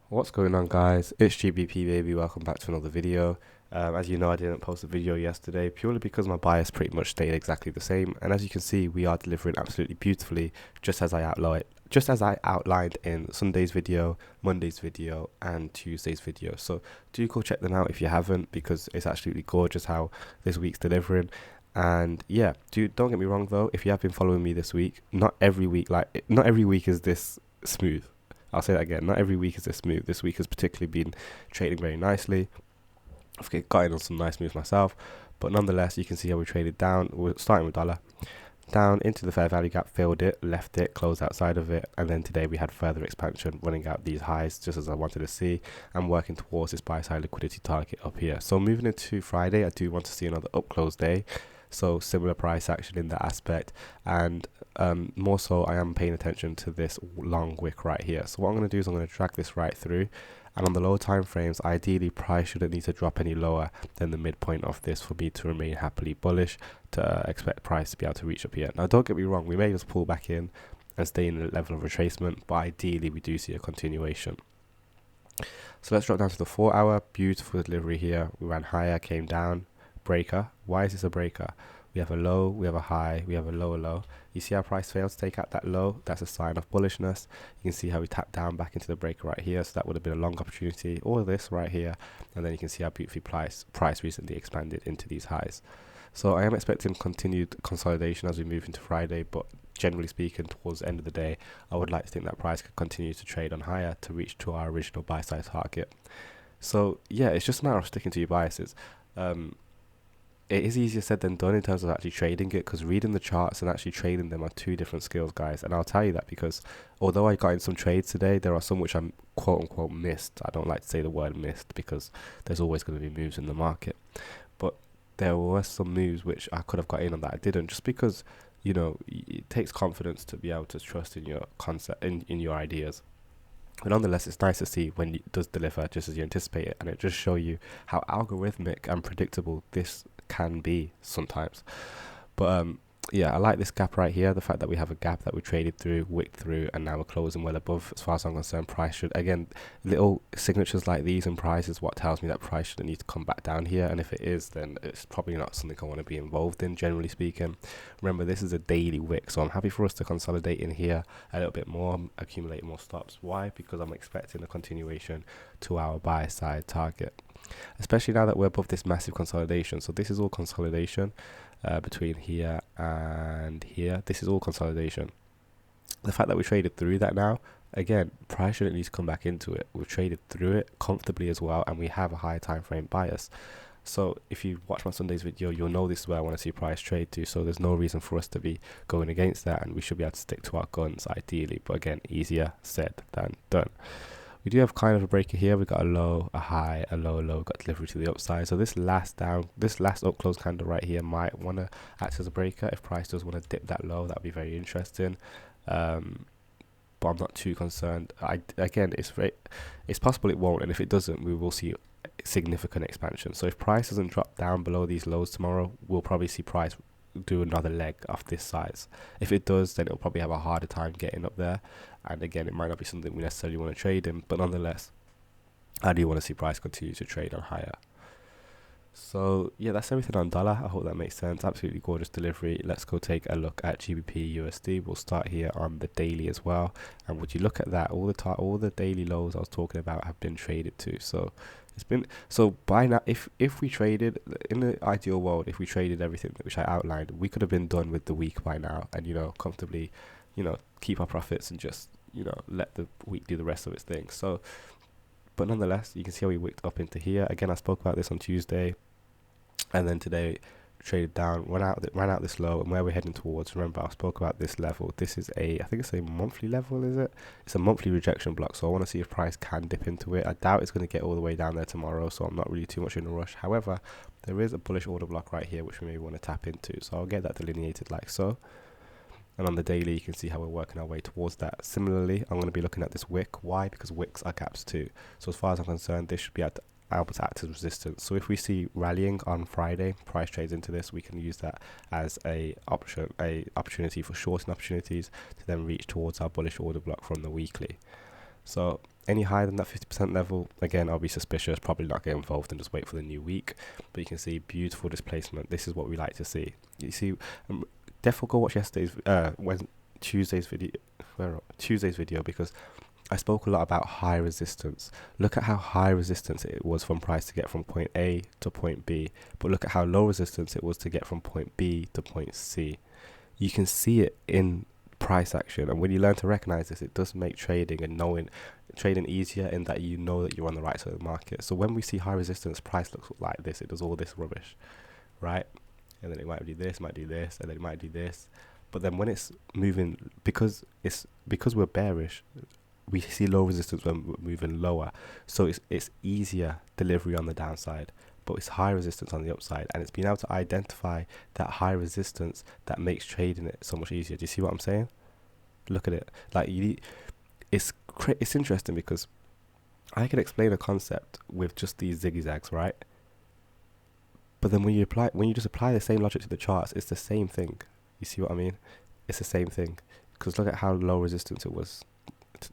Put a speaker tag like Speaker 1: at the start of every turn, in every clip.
Speaker 1: What's going on, guys? It's GBP baby. Welcome back to another video. As you know, I didn't post a video yesterday purely because my bias pretty much stayed exactly the same, and as you can see, we are delivering absolutely beautifully, just as I outlined in Sunday's video, Monday's video, and Tuesday's video. So do go check them out if you haven't, because it's absolutely gorgeous how this week's delivering. And yeah, don't get me wrong though. If you have been following me this week, not every week is this smooth. I'll say that again. Not every week is this smooth. This week has particularly been trading very nicely. I've gotten on some nice moves myself, but nonetheless, you can see how we traded down. We're starting with dollar down into the fair value gap, filled it, left it, closed outside of it, and then today we had further expansion, running out these highs just as I wanted to see, and working towards this buy side liquidity target up here. So moving into Friday, I do want to see another up close day. So similar price action in that aspect, and more so I am paying attention to this long wick right here. So what I'm going to do is I'm going to drag this right through, and on the low time frames, ideally price shouldn't need to drop any lower than the midpoint of this for me to remain happily bullish, to expect price to be able to reach up here. Now don't get me wrong, we may just pull back in and stay in the level of retracement, but ideally we do see a continuation. So let's drop down to the 4 hour. Beautiful delivery here. We ran higher, came down, breaker. Why is this a breaker? We have a low, we have a high, we have a lower low. You see how price failed to take out that low? That's a sign of bullishness. You can see how we tapped down back into the breaker right here, so that would have been a long opportunity, or this right here, and then you can see how beautifully price recently expanded into these highs. So I am expecting continued consolidation as we move into Friday, but generally speaking, towards the end of the day, I would like to think that price could continue to trade on higher to reach to our original buy side target. So yeah, it's just a matter of sticking to your biases. It is easier said than done in terms of actually trading it, because reading the charts and actually trading them are two different skills, guys. And I'll tell you that because although I got in some trades today, there are some which I'm quote unquote missed. I don't like to say the word missed because there's always going to be moves in the market, but there were some moves which I could have got in on that I didn't, just because it takes confidence to be able to trust in your concept, in your ideas. But nonetheless, it's nice to see when it does deliver just as you anticipate it, and it just show you how algorithmic and predictable this can be sometimes. But yeah, I like this gap right here. The fact that we have a gap that we traded through, wicked through, and now we're closing well above. As far as I'm concerned, price should, again, little signatures like these in price is what tells me that price shouldn't need to come back down here. And if it is, then it's probably not something I want to be involved in, generally speaking. Remember, this is a daily wick, so I'm happy for us to consolidate in here a little bit more, accumulate more stops. Why? Because I'm expecting a continuation to our buy side target, especially now that we're above this massive consolidation. So this is all consolidation. Between here and here, this is all consolidation. The fact that we traded through that now, again, price shouldn't need to come back into it. We've traded through it comfortably as well, and we have a higher time frame bias. So if you watch my Sunday's video, you'll know this is where I want to see price trade to. So there's no reason for us to be going against that, and we should be able to stick to our guns ideally. But again, easier said than done. We do have kind of a breaker here. We've got a low, a high, a low, low, got delivery to the upside. So this last up close candle right here might want to act as a breaker. If price does want to dip that low, that would be very interesting. But I'm not too concerned. Again, it's possible it won't, and if it doesn't, we will see significant expansion. So if price doesn't drop down below these lows tomorrow, we'll probably see price do another leg off this size. If it does, then it'll probably have a harder time getting up there, and again, it might not be something we necessarily want to trade in, but nonetheless, I do want to see price continue to trade on higher. So yeah, that's everything on dollar. I hope that makes sense. Absolutely gorgeous delivery. Let's go take a look at GBP USD. We'll start here on the daily as well, and would you look at that, all the daily lows I was talking about have been traded to. So it's been, so by now, if we traded in the ideal world, if we traded everything which I outlined, we could have been done with the week by now, and comfortably keep our profits and just let the week do the rest of its thing. So but nonetheless, you can see how we wicked up into here. Again, I spoke about this on Tuesday, and then today traded down, ran out this low, and where we're heading towards. Remember, I spoke about this level. This is I think it's a monthly level, is it? It's a monthly rejection block, so I want to see if price can dip into it. I doubt it's going to get all the way down there tomorrow, so I'm not really too much in a rush. However, there is a bullish order block right here which we may want to tap into, so I'll get that delineated like so. And on the daily, you can see how we're working our way towards that. Similarly, I'm going to be looking at this wick. Why? Because wicks are gaps too. So as far as I'm concerned, this should be able to act as resistance. So if we see rallying on Friday, price trades into this, we can use that as a opportunity for shorting opportunities to then reach towards our bullish order block from the weekly. So any higher than that 50% level, again, I'll be suspicious, probably not get involved and just wait for the new week. But you can see beautiful displacement. This is what we like to see. You see, definitely go watch Tuesday's video, because I spoke a lot about high resistance. Look at how high resistance it was from price to get from point A to point B, but look at how low resistance it was to get from point B to point C. You can see it in price action, and when you learn to recognize this, it does make trading and knowing trading easier, in that you know that you're on the right side of the market. So when we see high resistance, price looks like this. It does all this rubbish, right? And then it might do this, and then it might do this. But then when it's moving, because we're bearish, we see low resistance when we're moving lower. So it's easier delivery on the downside, but it's high resistance on the upside, and it's being able to identify that high resistance that makes trading it so much easier. Do you see what I'm saying? Look at it. Like, it's interesting, because I can explain a concept with just these zigzags, right? But then when you just apply the same logic to the charts, it's the same thing. You see what I mean? It's the same thing, because look at how low resistance it was.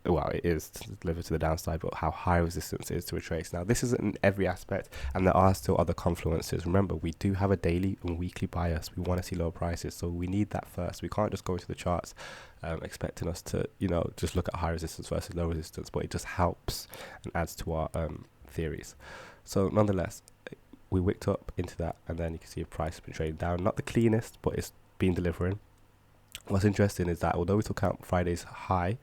Speaker 1: Well, it is to deliver to the downside, but how high resistance is to retrace. Now, this isn't in every aspect, and there are still other confluences. Remember, we do have a daily and weekly bias. We want to see lower prices, so we need that first. We can't just go into the charts expecting us to, just look at high resistance versus low resistance, but it just helps and adds to our theories. So, nonetheless, we wicked up into that, and then you can see a price has been trading down. Not the cleanest, but it's been delivering. What's interesting is that although we took out Friday's high,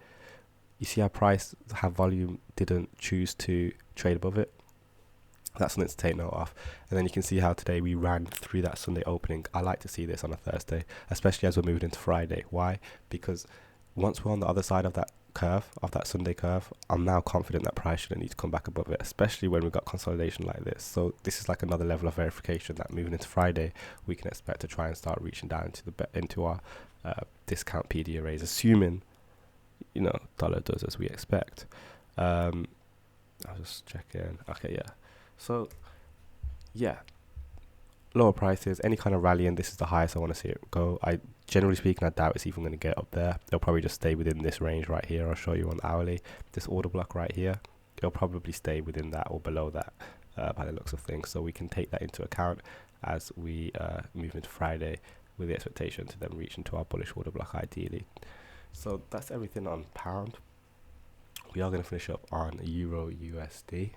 Speaker 1: you see our price, have volume, didn't choose to trade above it. That's something to take note of. And then you can see how today we ran through that Sunday opening. I like to see this on a Thursday, especially as we're moving into Friday. Why? Because once we're on the other side of that curve, of that Sunday curve, I'm now confident that price shouldn't need to come back above it, especially when we've got consolidation like this. So this is like another level of verification that moving into Friday, we can expect to try and start reaching down into our discount PD arrays, assuming dollar does as we expect. I'll just check in. Okay, yeah. So, yeah, lower prices, any kind of rallying, this is the highest I want to see it go. Generally speaking, I doubt it's even going to get up there. They'll probably just stay within this range right here. I'll show you on the hourly. This order block right here, it'll probably stay within that or below that by the looks of things. So we can take that into account as we move into Friday, with the expectation to then reach into our bullish order block ideally. So that's everything on pound. We are going to finish up on Euro USD,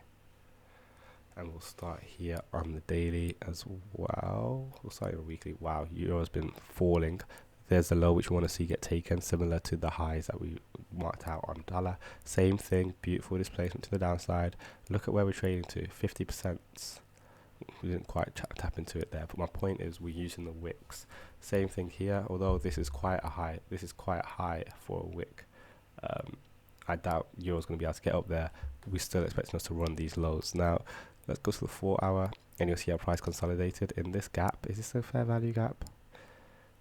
Speaker 1: and we'll start here on the daily as well. We'll start on the weekly. Wow, Euro has been falling. There's the low which we want to see get taken, similar to the highs that we marked out on dollar. Same thing, beautiful displacement to the downside. Look at where we're trading to, 50%. We didn't quite tap into it there, but my point is we're using the wicks. Same thing here, although this is quite a high. This is quite high for a wick. I doubt Euro's going to be able to get up there. We're still expecting us to run these lows. Now, let's go to the 4 hour, and you'll see our price consolidated in this gap. Is this a fair value gap?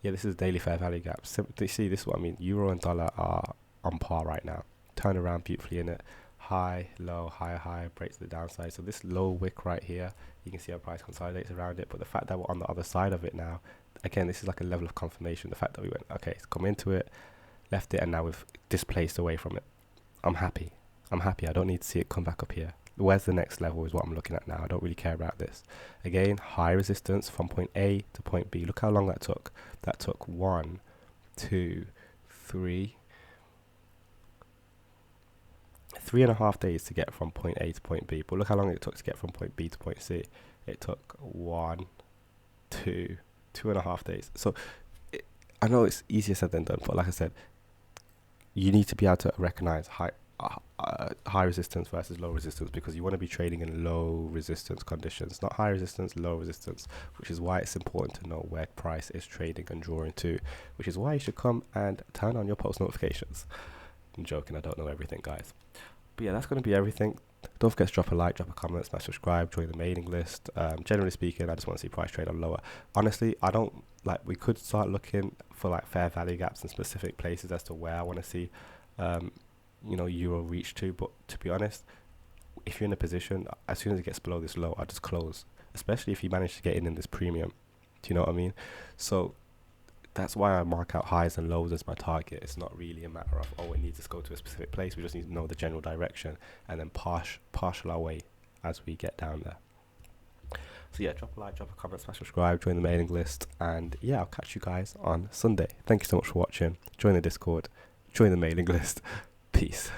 Speaker 1: Yeah, this is a daily fair value gap. So, you see, this is what I mean. Euro and dollar are on par right now. Turn around beautifully in it. High, low, higher, high, break to the downside. So this low wick right here, you can see our price consolidates around it. But the fact that we're on the other side of it now, again, this is like a level of confirmation. The fact that we went, okay, it's come into it, left it, and now we've displaced away from it. I'm happy. I don't need to see it come back up here. Where's the next level is what I'm looking at now. I don't really care about this. Again, high resistance from point A to point B. Look how long that took. That took 1, 2, 3... 3.5 days to get from point A to point B, but look how long it took to get from point B to point C. It took 1, 2, 2.5 days. So I know it's easier said than done, but like I said, you need to be able to recognize high resistance versus low resistance, because you want to be trading in low resistance conditions, not high resistance, low resistance, which is why it's important to know where price is trading and drawing to, which is why you should come and turn on your post notifications. I'm joking, I don't know everything, guys. But yeah, that's going to be everything. Don't forget to drop a like, drop a comment, smash subscribe, join the mailing list. Generally speaking, I just want to see price trade on lower. Honestly, I don't we could start looking for like fair value gaps in specific places as to where I want to see Euro reach to. But to be honest, if you're in a position, as soon as it gets below this low, I just close. Especially if you manage to get in this premium. Do you know what I mean? So that's why I mark out highs and lows as my target. It's not really a matter of, oh, it needs to go to a specific place. We just need to know the general direction and then partial our way as we get down there. So yeah, drop a like, drop a comment, smash subscribe, join the mailing list, and yeah, I'll catch you guys on Sunday. Thank you so much for watching. Join the Discord, join the mailing list. Peace.